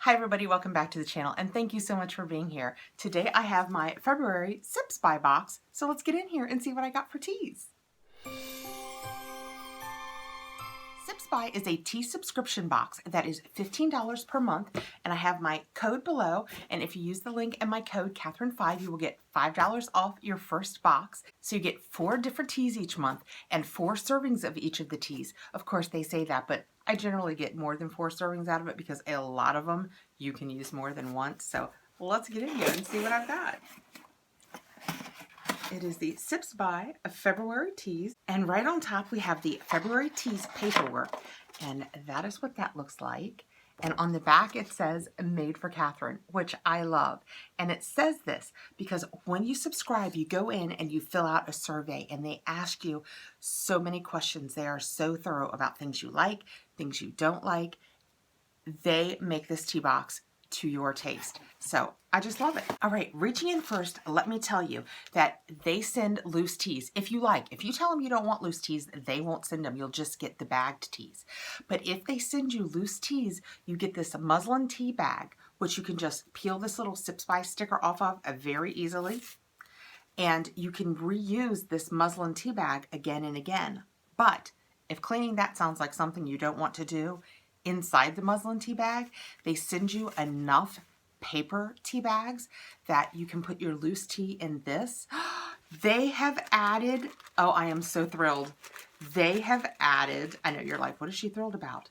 Hi everybody, welcome back to the channel and thank you so much for being here. Today I have my February Sips By box, so let's get in here and see what I got for teas. Sips By is a tea subscription box that is $15 per month, and I have my code below, and if you use the link and my code KathrinFree, you will get $5 off your first box. So you get 4 different teas each month and 4 servings of each of the teas. Of course they say that, but I generally get more than 4 servings out of it because a lot of them you can use more than once. So let's get in here and see what I've got. It is the Sips By of February teas, and right on top we have the February teas paperwork, and that is what that looks like. And on the back it says made for Kathryn, which I love. And it says this because when you subscribe, you go in and you fill out a survey and they ask you so many questions. They are so thorough about things you like, things you don't like. They make this tea box to your taste. So I just love it. All right, reaching in first, let me tell you that they send loose teas if you like. If you tell them you don't want loose teas, they won't send them. You'll just get the bagged teas. But if they send you loose teas, you get this muslin tea bag, which you can just peel this little Sips By sticker off of very easily. And you can reuse this muslin tea bag again and again. But if cleaning that sounds like something you don't want to do, inside the muslin tea bag, they send you enough paper tea bags that you can put your loose tea in this. They have added, oh, I am so thrilled. They have added, I know you're like, what is she thrilled about?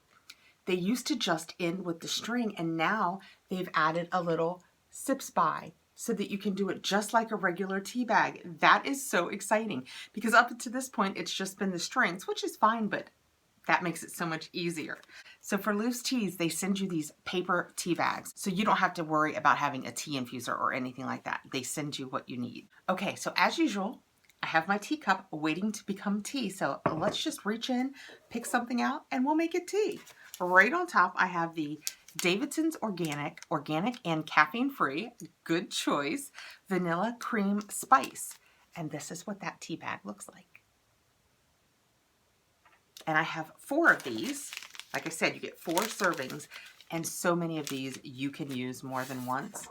They used to just end with the string, and now they've added a little Sips By so that you can do it just like a regular tea bag. That is so exciting because up to this point, it's just been the strings, which is fine, but that makes it so much easier. So for loose teas, they send you these paper tea bags. So you don't have to worry about having a tea infuser or anything like that. They send you what you need. Okay, so as usual, I have my teacup waiting to become tea. So let's just reach in, pick something out, and we'll make it tea. Right on top, I have the Davidson's Organic and caffeine-free, good choice, vanilla cream spice. And this is what that tea bag looks like. And I have 4 of these. Like I said, you get 4 servings, and so many of these you can use more than once.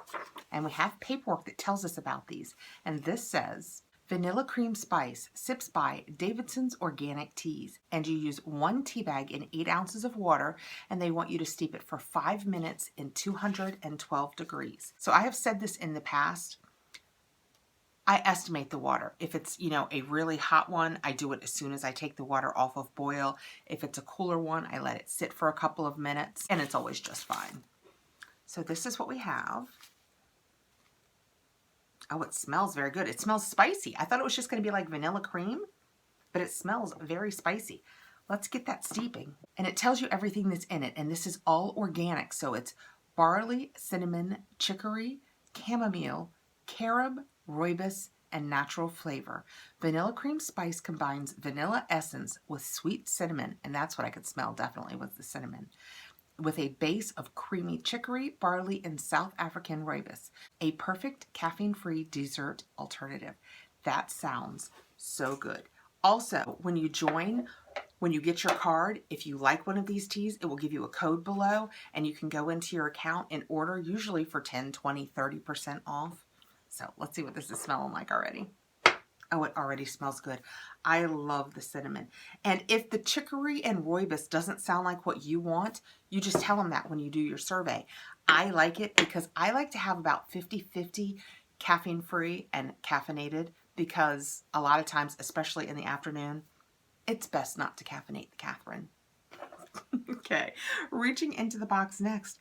And we have paperwork that tells us about these. And this says, vanilla cream spice, Sips By Davidson's Organic Teas. And you use 1 tea bag in 8 ounces of water, and they want you to steep it for 5 minutes in 212 degrees. So I have said this in the past. I estimate the water. If it's, a really hot one, I do it as soon as I take the water off of boil. If it's a cooler one, I let it sit for a couple of minutes, and it's always just fine. So this is what we have. Oh, it smells very good. It smells spicy. I thought it was just going to be like vanilla cream, but it smells very spicy. Let's get that steeping. And it tells you everything that's in it, and this is all organic. So it's barley, cinnamon, chicory, chamomile, carob, rooibos, and natural flavor. Vanilla cream spice combines vanilla essence with sweet cinnamon, and that's what I could smell definitely was the cinnamon, with a base of creamy chicory, barley, and South African rooibos. A perfect caffeine-free dessert alternative. That sounds so good. Also, when you get your card, if you like one of these teas, it will give you a code below, and you can go into your account and order, usually for 10, 20, 30% off. So let's see what this is smelling like already. Oh, it already smells good. I love the cinnamon. And if the chicory and rooibos doesn't sound like what you want, you just tell them that when you do your survey. I like it because I like to have about 50-50 caffeine-free and caffeinated, because a lot of times, especially in the afternoon, it's best not to caffeinate the Kathryn. Okay, reaching into the box next.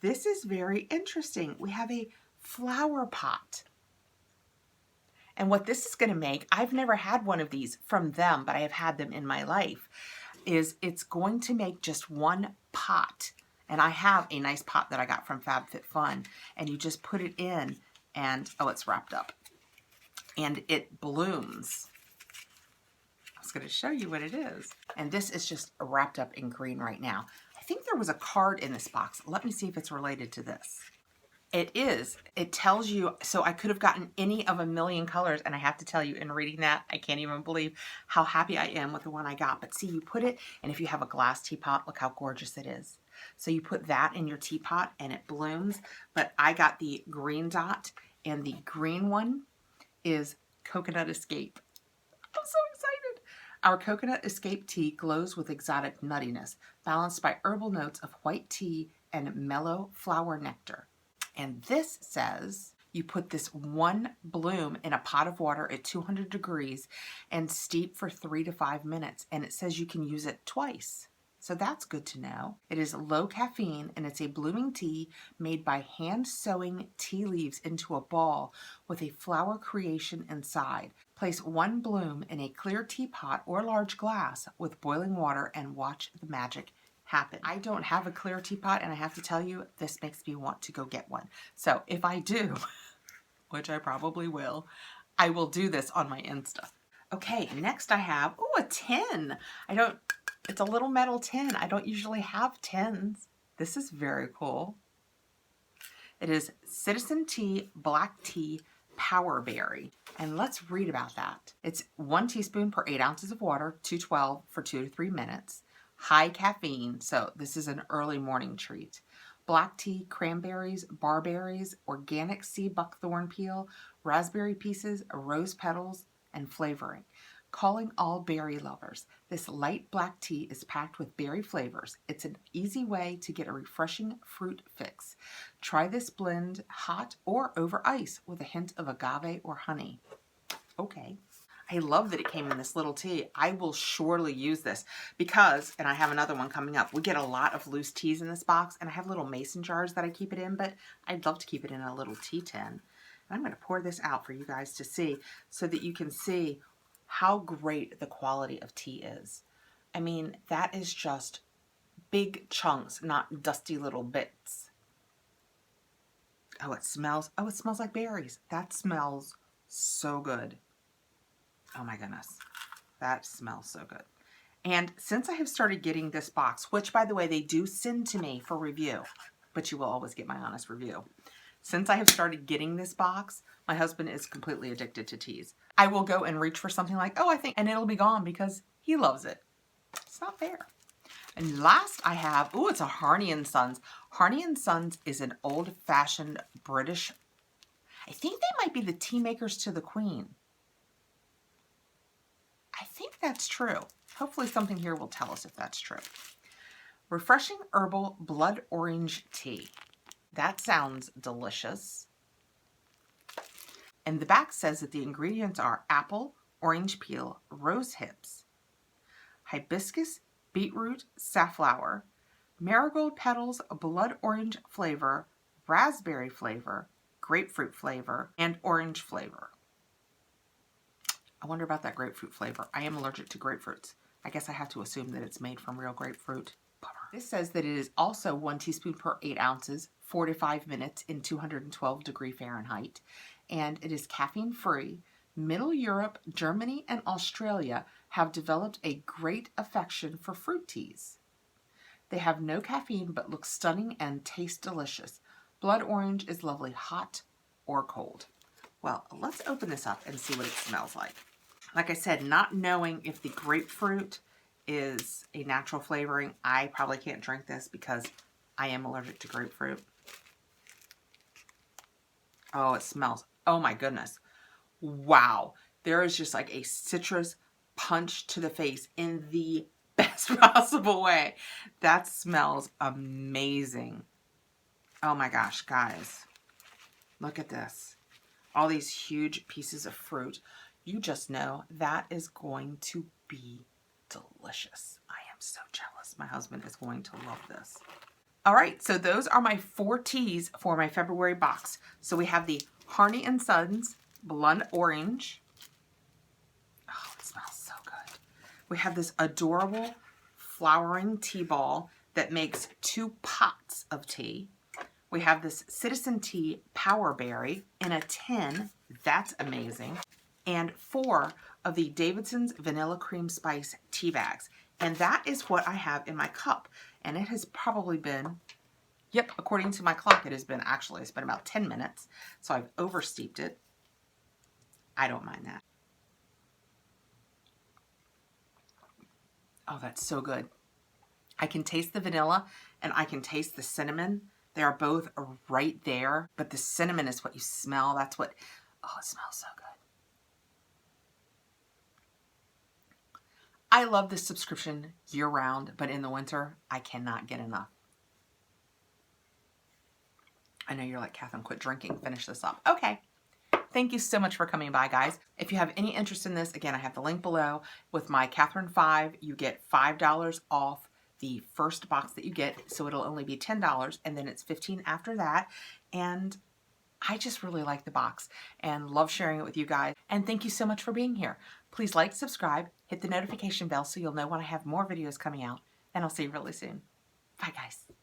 This is very interesting. We have a flower pot. And what this is going to make, I've never had one of these from them, but I have had them in my life, is it's going to make just one pot. And I have a nice pot that I got from FabFitFun, and you just put it in and, oh, it's wrapped up. And it blooms. I was going to show you what it is. And this is just wrapped up in green right now. I think there was a card in this box. Let me see if it's related to this. It is. It tells you, so I could have gotten any of a million colors, and I have to tell you, in reading that, I can't even believe how happy I am with the one I got. But see, you put it, and if you have a glass teapot, look how gorgeous it is. So you put that in your teapot and it blooms. But I got the green dot, and the green one is Coconut Escape. I'm so excited. Our Coconut Escape tea glows with exotic nuttiness, balanced by herbal notes of white tea and mellow flower nectar. And this says you put this one bloom in a pot of water at 200 degrees and steep for 3 to 5 minutes. And it says you can use it twice. So that's good to know. It is low caffeine, and it's a blooming tea made by hand sewing tea leaves into a ball with a flower creation inside. Place one bloom in a clear teapot or large glass with boiling water and watch the magic happen. I don't have a clear teapot, and I have to tell you, this makes me want to go get one. So if I do, which I probably will, I will do this on my Insta. Okay, next I have, a tin. It's a little metal tin. I don't usually have tins. This is very cool. It is Citizen Tea Black Tea Power Berry. And let's read about that. It's 1 teaspoon per 8 ounces of water, 212 for 2 to 3 minutes. High caffeine, so this is an early morning treat. Black tea, cranberries, barberries, organic sea buckthorn peel, raspberry pieces, rose petals, and flavoring. Calling all berry lovers. This light black tea is packed with berry flavors. It's an easy way to get a refreshing fruit fix. Try this blend hot or over ice with a hint of agave or honey. Okay. I love that it came in this little tea. I will surely use this because, and I have another one coming up, we get a lot of loose teas in this box, and I have little mason jars that I keep it in, but I'd love to keep it in a little tea tin. And I'm going to pour this out for you guys to see so that you can see how great the quality of tea is. I mean, that is just big chunks, not dusty little bits. Oh, it smells like berries. That smells so good. Oh my goodness, that smells so good. And since I have started getting this box, which by the way, they do send to me for review, but you will always get my honest review. Since I have started getting this box, my husband is completely addicted to teas. I will go and reach for something like, and it'll be gone because he loves it. It's not fair. And last I have, it's a Harney & Sons. Harney & Sons is an old-fashioned British, I think they might be the tea makers to the Queen. I think that's true. Hopefully something here will tell us if that's true. Refreshing herbal blood orange tea. That sounds delicious. And the back says that the ingredients are apple, orange peel, rose hips, hibiscus, beetroot, safflower, marigold petals, blood orange flavor, raspberry flavor, grapefruit flavor, and orange flavor. I wonder about that grapefruit flavor. I am allergic to grapefruits. I guess I have to assume that it's made from real grapefruit. Bummer. This says that it is also 1 teaspoon per 8 ounces, 4 to 5 minutes in 212 degree Fahrenheit. And it is caffeine free. Middle Europe, Germany, and Australia have developed a great affection for fruit teas. They have no caffeine but look stunning and taste delicious. Blood orange is lovely hot or cold. Well, let's open this up and see what it smells like. Like I said, not knowing if the grapefruit is a natural flavoring, I probably can't drink this because I am allergic to grapefruit. Oh, it smells. Oh my goodness. Wow. There is just like a citrus punch to the face in the best possible way. That smells amazing. Oh my gosh, guys. Look at this. All these huge pieces of fruit. You just know that is going to be delicious. I am so jealous. My husband is going to love this. All right, so those are my 4 teas for my February box. So we have the Harney & Sons Blood Orange. Oh, it smells so good. We have this adorable flowering tea ball that makes 2 pots of tea. We have this Citizen Tea Power Berry in a tin. That's amazing. And 4 of the Davidson's Vanilla Cream Spice tea bags. And that is what I have in my cup. And it has probably been, according to my clock, it's been about 10 minutes. So I've oversteeped it. I don't mind that. Oh, that's so good. I can taste the vanilla and I can taste the cinnamon. They are both right there, but the cinnamon is what you smell. That's what, oh, it smells so good. I love this subscription year round, but in the winter, I cannot get enough. I know you're like, Catherine, quit drinking, finish this up. Okay. Thank you so much for coming by, guys. If you have any interest in this, again, I have the link below. With my Catherine 5, you get $5 off the first box that you get, so it'll only be $10, and then it's $15 after that. And I just really like the box and love sharing it with you guys. And thank you so much for being here. Please like, subscribe, hit the notification bell so you'll know when I have more videos coming out, and I'll see you really soon. Bye, guys.